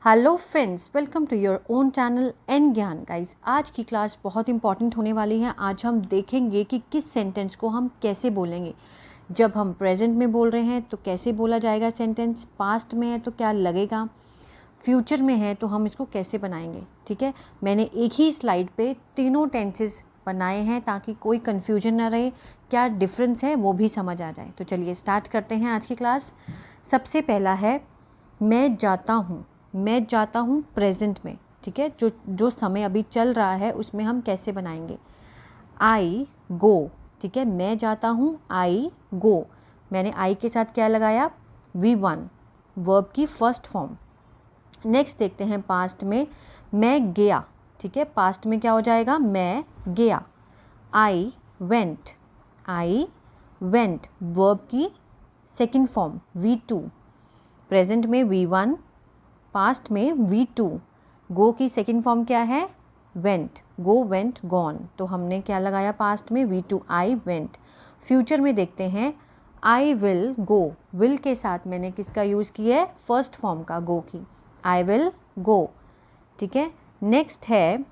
Hello friends, welcome to your own channel N Gyan. Guys, आज की class बहुत important होने वाली है। आज हम देखेंगे कि किस सेंटेंस को हम कैसे बोलेंगे। जब हम प्रेजेंट में बोल रहे हैं तो कैसे बोला जाएगा सेंटेंस, पास्ट में है तो क्या लगेगा, फ्यूचर में है तो हम इसको कैसे बनाएंगे। ठीक है, मैंने एक ही स्लाइड पे तीनों टेंसेस बनाए हैं ताकि कोई कन्फ्यूजन ना रहे, क्या डिफरेंस है वो भी समझ आ जाए। तो चलिए स्टार्ट करते हैं आज की क्लास। सबसे पहला है मैं जाता हूँ। मैं जाता हूँ प्रेजेंट में, ठीक है, जो समय अभी चल रहा है उसमें हम कैसे बनाएंगे। आई गो, ठीक है, मैं जाता हूँ आई गो। मैंने आई के साथ क्या लगाया, V1, वर्ब की फर्स्ट फॉर्म। नेक्स्ट देखते हैं पास्ट में, मैं गया, ठीक है, पास्ट में क्या हो जाएगा, मैं गया। I went, I went, verb की सेकंड फॉर्म V2। प्रेजेंट में V1, पास्ट में V2। गो की सेकंड फॉर्म क्या है, वेंट, गो वेंट गॉन, तो हमने क्या लगाया पास्ट में V2, आई वेंट। फ्यूचर में देखते हैं, आई विल गो, विल के साथ मैंने किसका यूज़ किया है, फर्स्ट फॉर्म का, गो की, आई विल गो। ठीक है, नेक्स्ट है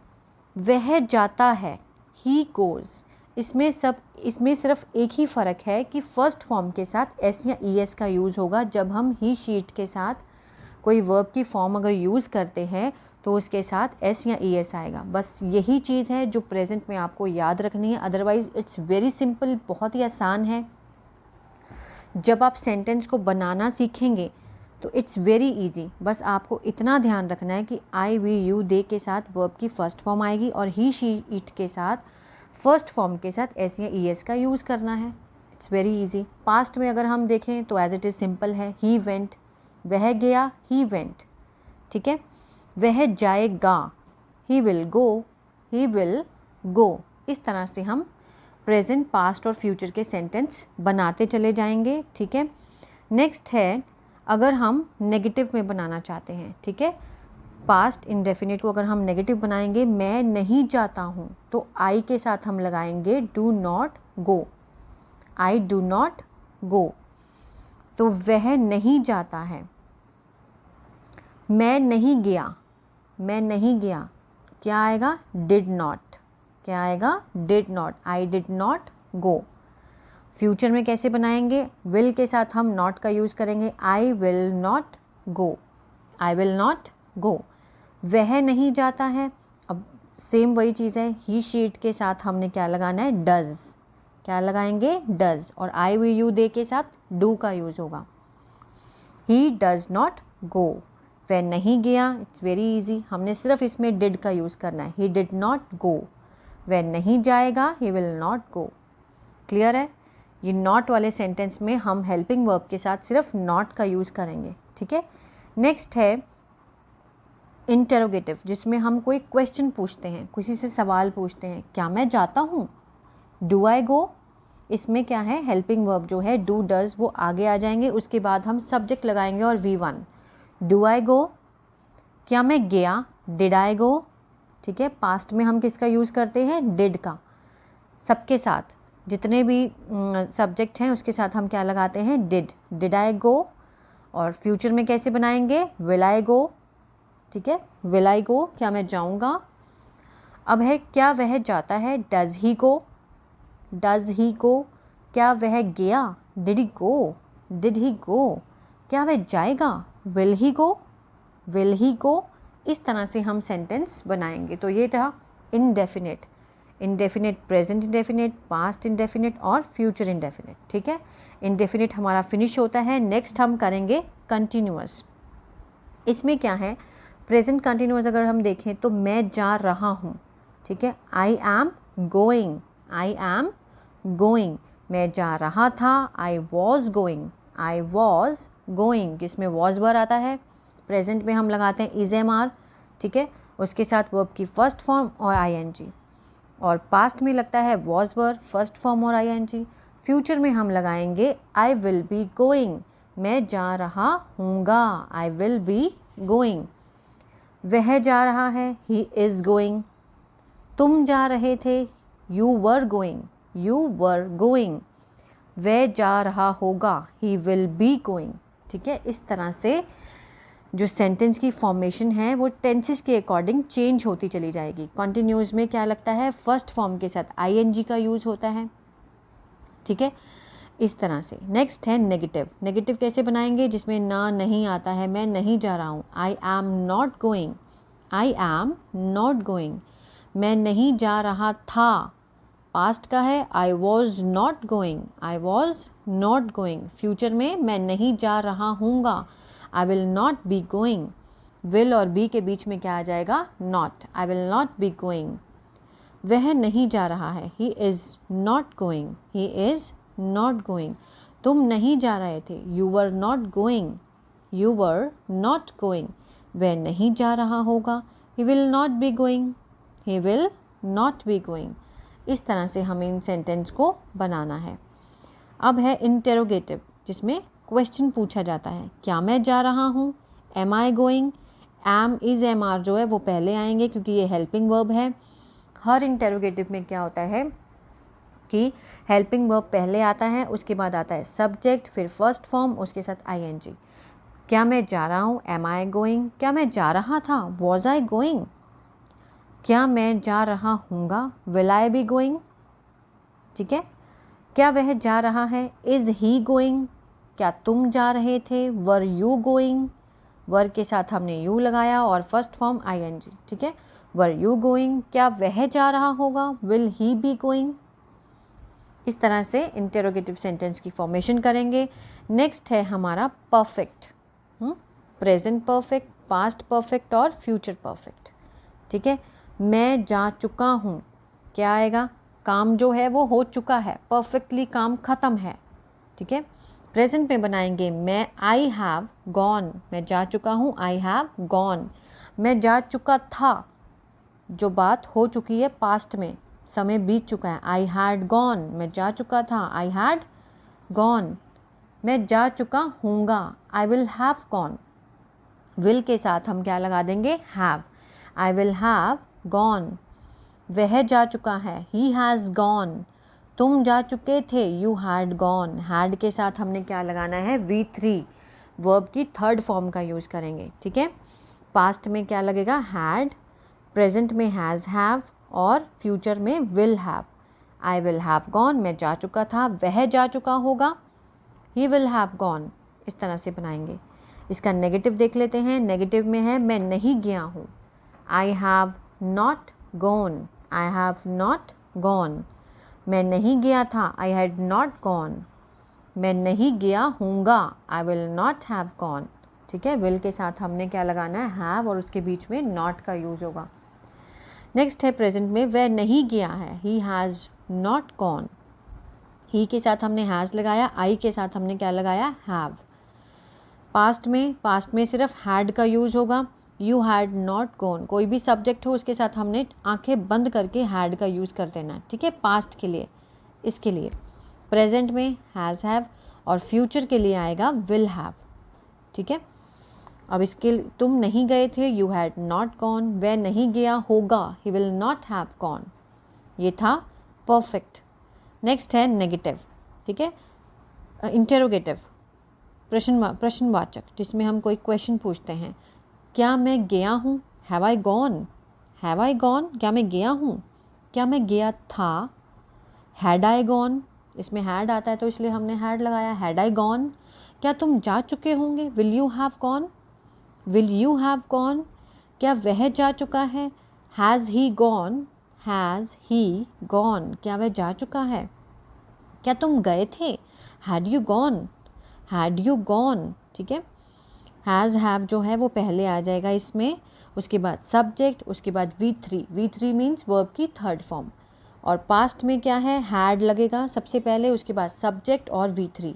वह जाता है, ही गोज़। इसमें सिर्फ एक ही फ़र्क है कि फर्स्ट फॉर्म के साथ एस या ES का यूज़ होगा। जब हम ही शीट के साथ कोई वर्ब की फॉर्म अगर यूज़ करते हैं तो उसके साथ S या ES आएगा। बस यही चीज़ है जो प्रेजेंट में आपको याद रखनी है। अदरवाइज़ इट्स वेरी सिंपल, बहुत ही आसान है। जब आप सेंटेंस को बनाना सीखेंगे तो इट्स वेरी इजी। बस आपको इतना ध्यान रखना है कि आई वी यू दे के साथ वर्ब की फर्स्ट फॉर्म आएगी और ही शी इट के साथ फर्स्ट फॉर्म के साथ S या ES का यूज़ करना है। It's very easy. पास्ट में अगर हम देखें तो एज इट इज़ सिंपल है, ही वेंट, वह गया, ही वेंट। ठीक है, वह जाएगा, he will go, he will go. इस तरह से हम प्रेजेंट, पास्ट और फ्यूचर के सेंटेंस बनाते चले जाएंगे। ठीक है, नेक्स्ट है अगर हम नेगेटिव में बनाना चाहते हैं। ठीक है, पास्ट इंडेफिनिट को अगर हम नेगेटिव बनाएंगे, मैं नहीं जाता हूँ, तो आई के साथ हम लगाएंगे do not go, I do not go. तो वह नहीं जाता है। मैं नहीं गया, मैं नहीं गया, क्या आएगा, डिड नॉट, क्या आएगा, did not, I did not go. Future में कैसे बनाएंगे, विल के साथ हम नॉट का यूज़ करेंगे, आई will not go, I will not go. वह नहीं जाता है, अब सेम वही चीज़ है, ही शीट के साथ हमने क्या लगाना है, डज, क्या लगाएंगे, डज, और आई वी यू दे के साथ डू का यूज़ होगा। ही डज नॉट गो, वह नहीं गया, इट्स वेरी इजी, हमने सिर्फ इसमें डिड का यूज़ करना है, ही डिड नॉट गो। वह नहीं जाएगा, he will not go. Clear है, ये नॉट वाले सेंटेंस में हम हेल्पिंग वर्ब के साथ सिर्फ नॉट का यूज़ करेंगे। ठीक है, नेक्स्ट है इंटरोगेटिव, जिसमें हम कोई क्वेश्चन पूछते हैं, किसी से सवाल पूछते हैं, क्या मैं जाता हूँ, डू आई गो। इसमें क्या है, हेल्पिंग वर्ब जो है डू डज वो आगे आ जाएंगे, उसके बाद हम सब्जेक्ट लगाएंगे और V1, डू आई गो। क्या मैं गया, डिड आई गो। ठीक है, पास्ट में हम किसका यूज़ करते हैं, डिड का। सबके साथ जितने भी सब्जेक्ट हैं उसके साथ हम क्या लगाते हैं, डिड, डिड आई गो। और फ्यूचर में कैसे बनाएंगे, विल आई गो। ठीक है, विल आई गो, क्या मैं जाऊंगा। अब है क्या वह जाता है, does he go, does he गो। क्या वह गया, did he go, did he गो। क्या वह जाएगा, will he go, will he गो। इस तरह से हम सेंटेंस बनाएंगे। तो ये था indefinite, indefinite, present indefinite, past indefinite और फ्यूचर इंडेफिनिट। ठीक है, इंडेफिनिट हमारा फिनिश होता है। नेक्स्ट हम करेंगे कंटिन्यूअस। इसमें क्या है, प्रेजेंट कंटिन्यूअस अगर हम देखें तो मैं जा रहा हूँ। ठीक है, I am going, I am going. मैं जा रहा था, I was going, I was going. इसमें वॉज वर्ब आता है, प्रेजेंट में हम लगाते हैं इज एम आर। ठीक है, उसके साथ वर्ब की फर्स्ट फॉर्म और ING, और पास्ट में लगता है वॉज वर्ब, फर्स्ट फॉर्म और ING। फ्यूचर में हम लगाएंगे आई विल बी गोइंग, मैं जा रहा हूँगा, आई विल बी गोइंग। वह जा रहा है, ही इज़ गोइंग। तुम जा रहे थे, you were going, you were going. वह जा रहा होगा, ही विल बी गोइंग। ठीक है, इस तरह से जो सेंटेंस की फॉर्मेशन है वो टेंसेस के अकॉर्डिंग चेंज होती चली जाएगी। कॉन्टिन्यूस में क्या लगता है, फर्स्ट फॉर्म के साथ आईएनजी का यूज़ होता है, ठीक है, इस तरह से। नेक्स्ट है नेगेटिव। नेगेटिव कैसे बनाएंगे, जिसमें ना नहीं आता है, मैं नहीं जा रहा हूँ, I am not going, I am not going. मैं नहीं जा रहा था, पास्ट का है, I was not going, I was not going. Future में मैं नहीं जा रहा हूँगा, I will not be going. Will और बी के बीच में क्या आ जाएगा, not, I will not be going. वह नहीं जा रहा है, he is not going, he is not going. तुम नहीं जा रहे थे, you were not going, you were not going. वह नहीं जा रहा होगा, he will not be going, he will not be going. इस तरह से हमें इन सेंटेंस को बनाना है। अब है इंटेरोगेटिव, जिसमें क्वेश्चन पूछा जाता है, क्या मैं जा रहा हूँ, am I going. Am is am are जो है वो पहले आएंगे क्योंकि ये हेल्पिंग वर्ब है। हर इंटेरोगेटिव में क्या होता है कि हेल्पिंग वर्ब पहले आता है, उसके बाद आता है सब्जेक्ट, फिर फर्स्ट फॉर्म, उसके साथ आईएनजी। क्या मैं जा रहा हूँ, एम आई गोइंग। क्या मैं जा रहा था, वॉज आई गोइंग। क्या मैं जा रहा हूँगा, विल आई बी गोइंग, ठीक है। क्या वह जा रहा है, इज़ ही गोइंग। क्या तुम जा रहे थे, वर यू गोइंग। वर के साथ हमने यू लगाया और फर्स्ट फॉर्म आईएनजी, ठीक है, वर यू गोइंग। क्या वह जा रहा होगा, विल ही बी गोइंग। इस तरह से इंटेरोगेटिव सेंटेंस की फॉर्मेशन करेंगे। नेक्स्ट है हमारा perfect, present perfect, past perfect और फ्यूचर परफेक्ट, ठीक है। मैं जा चुका हूँ, क्या आएगा, काम जो है वो हो चुका है, परफेक्टली काम ख़त्म है, ठीक है। प्रेजेंट में बनाएंगे मैं आई हैव गॉन, मैं जा चुका हूँ, आई हैव गॉन। मैं जा चुका था, जो बात हो चुकी है पास्ट में, समय बीत चुका है, आई हैड गॉन, मैं जा चुका था, आई हैड गॉन। मैं जा चुका हूँगा, I will have gone. Will के साथ हम क्या लगा देंगे, have, I will have gone. वह जा चुका है, ही हैज़ गॉन। तुम जा चुके थे, यू हैड गॉन। हैड के साथ हमने क्या लगाना है, V3, वर्ब की थर्ड फॉर्म का यूज़ करेंगे, ठीक है। पास्ट में क्या लगेगा, हैड, प्रेजेंट में हैज़ हैव और फ्यूचर में will have. I will have gone, मैं जा चुका था, वह जा चुका होगा, ही विल हैव गॉन। इस तरह से बनाएंगे। इसका नेगेटिव देख लेते हैं। नेगेटिव में है मैं नहीं गया हूँ, I have not gone, I have not gone. मैं नहीं गया था, आई हैड नॉट गॉन। मैं नहीं गया हूँगा, I will not have gone, ठीक है। विल के साथ हमने क्या लगाना है, हैव, और उसके बीच में नॉट का यूज़ होगा। नेक्स्ट है प्रेजेंट में, वह नहीं गया है, ही हैज़ नॉट गॉन। ही के साथ हमने हैज़ लगाया, आई के साथ हमने क्या लगाया, हैव। पास्ट में सिर्फ हैड का यूज़ होगा, यू हैड नॉट गॉन। कोई भी सब्जेक्ट हो उसके साथ हमने आंखें बंद करके हैड का यूज़ कर देना है, ठीक है, पास्ट के लिए। इसके लिए प्रेजेंट में हैज़ हैव और फ्यूचर के लिए आएगा विल हैव, ठीक है। अब इसके तुम नहीं गए थे, यू हैड नॉट गॉन। वह नहीं गया होगा, he will not have gone. ये था परफेक्ट। नेक्स्ट है नेगेटिव, ठीक है, इंटेरोगेटिव, प्रश्नवाचक, जिसमें हम कोई क्वेश्चन पूछते हैं। क्या मैं गया हूँ, have I gone, have I gone. क्या मैं गया हूँ, क्या मैं गया था, हैड आई गॉन। इसमें हैड आता है तो इसलिए हमने हैड लगाया, हैड आई गॉन। क्या तुम जा चुके होंगे, will you have gone, will you have gone. क्या वह जा चुका है, has he gone, has he gone. क्या वह जा चुका है। क्या तुम गए थे, had you gone, had you gone, ठीक है। हैज़ हैव जो है वो पहले आ जाएगा इसमें, उसके बाद सब्जेक्ट, उसके बाद V3 मीन्स वर्ब की थर्ड फॉर्म। और पास्ट में क्या है, हैड लगेगा सबसे पहले, उसके बाद सब्जेक्ट और V3।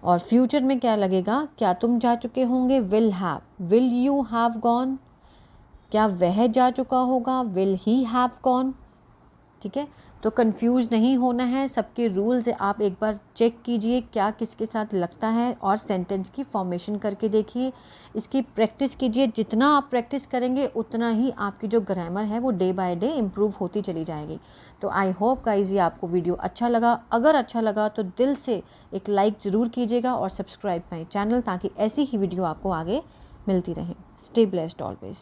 और फ्यूचर में क्या लगेगा, क्या तुम जा चुके होंगे, will have, will you have gone. क्या वह जा चुका होगा, विल ही हैव गॉन, ठीक है। तो कंफ्यूज नहीं होना है, सबके रूल्स आप एक बार चेक कीजिए क्या किसके साथ लगता है, और सेंटेंस की फॉर्मेशन करके देखिए, इसकी प्रैक्टिस कीजिए। जितना आप प्रैक्टिस करेंगे उतना ही आपकी जो ग्रामर है वो डे बाय डे इम्प्रूव होती चली जाएगी। तो आई होप गाइस ये आपको वीडियो अच्छा लगा। अगर अच्छा लगा तो दिल से एक लाइक ज़रूर कीजिएगा और सब्सक्राइब माई चैनल, ताकि ऐसी ही वीडियो आपको आगे मिलती रहें। Stay blessed always.